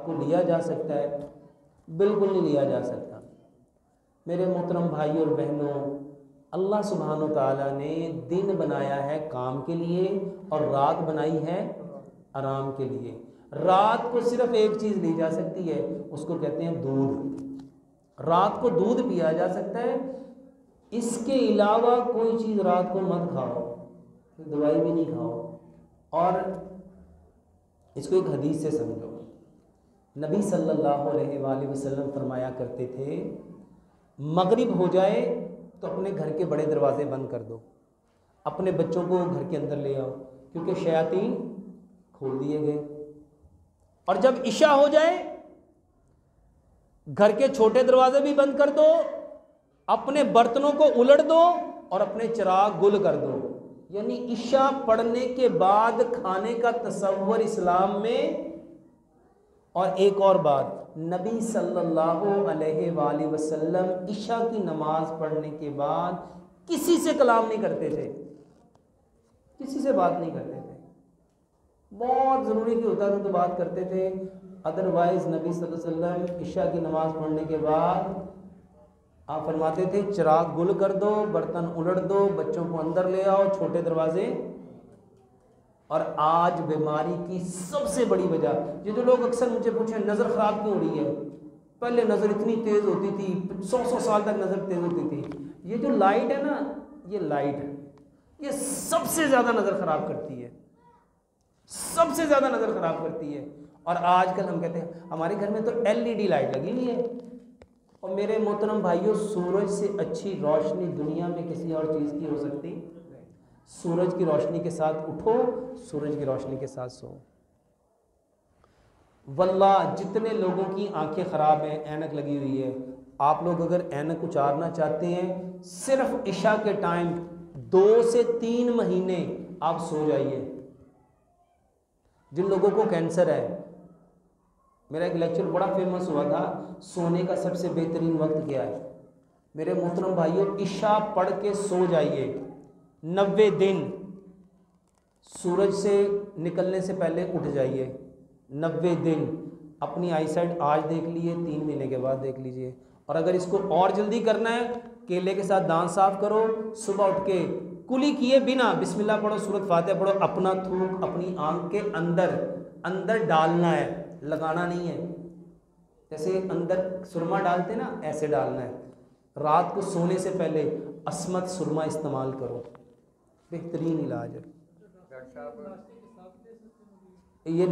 को लिया जा सकता है? बिल्कुल नहीं लिया जा सकता। मेरे मोहतरम भाई और बहनों, अल्लाह सुब्हानो तआला ने दिन बनाया है काम के लिए और रात बनाई है आराम के लिए। रात को सिर्फ एक चीज़ ली जा सकती है, उसको कहते हैं दूध। रात को दूध पिया जा सकता है, इसके अलावा कोई चीज़ रात को मत खाओ, दवाई भी नहीं खाओ। और इसको एक हदीस से समझो। नबी सल्लल्लाहु अलैहि वसल्लम फरमाया करते थे, मगरिब हो जाए तो अपने घर के बड़े दरवाजे बंद कर दो, अपने बच्चों को घर के अंदर ले आओ, क्योंकि शयातीन खोल दिए गए। और जब इशा हो जाए, घर के छोटे दरवाजे भी बंद कर दो, अपने बर्तनों को उलट दो और अपने चिराग गुल कर दो। यानी इशा पढ़ने के बाद खाने का तसव्वुर इस्लाम में। और एक और बात, नबी सल्लल्लाहु अलैहि वसल्लम इशा की नमाज पढ़ने के बाद किसी से कलाम नहीं करते थे, किसी से बात नहीं करते थे। बहुत ज़रूरी की होता था तो बात करते थे, अदरवाइज नबी सल्लल्लाहु अलैहि वसल्लम इशा की नमाज पढ़ने के बाद आप फरमाते थे चिराग गुल कर दो, बर्तन उलट दो, बच्चों को अंदर ले आओ, छोटे दरवाजे। और आज बीमारी की सबसे बड़ी वजह, ये जो लोग अक्सर मुझे पूछे नज़र ख़राब क्यों हो रही है, पहले नज़र इतनी तेज़ होती थी, 100 साल तक नज़र तेज़ होती थी। ये जो लाइट है ना, ये लाइट है, ये सबसे ज़्यादा नज़र ख़राब करती है, सबसे ज़्यादा नज़र ख़राब करती है। और आजकल हम कहते हैं हमारे घर में तो LED लाइट लगी हुई है। और मेरे मोहतरम भाइयों, सूरज से अच्छी रोशनी दुनिया में किसी और चीज़ की हो सकती? सूरज की रोशनी के साथ उठो, सूरज की रोशनी के साथ सो। वल्लाह जितने लोगों की आंखें ख़राब हैं, ऐनक लगी हुई है, आप लोग अगर ऐनक उतारना चाहते हैं, सिर्फ इशा के टाइम 2 से 3 महीने आप सो जाइए। जिन लोगों को कैंसर है, मेरा एक लेक्चर बड़ा फेमस हुआ था, सोने का सबसे बेहतरीन वक्त क्या है। मेरे मोहतरम भाइयों, इशा पढ़ के सो जाइए। 90 दिन सूरज से निकलने से पहले उठ जाइए। 90 दिन अपनी आईसाइट आज देख लीजिए, 3 महीने के बाद देख लीजिए। और अगर इसको और जल्दी करना है, केले के साथ दांत साफ करो, सुबह उठ के कुली किए बिना बिस्मिल्लाह पढ़ो, सूरत फातिहा पढ़ो, अपना थूक अपनी आंख के अंदर डालना है, लगाना नहीं है। जैसे अंदर सुरमा डालते ना, ऐसे डालना है। रात को सोने से पहले अस्मत सुरमा इस्तेमाल करो, बेहतरीन इलाज है ये।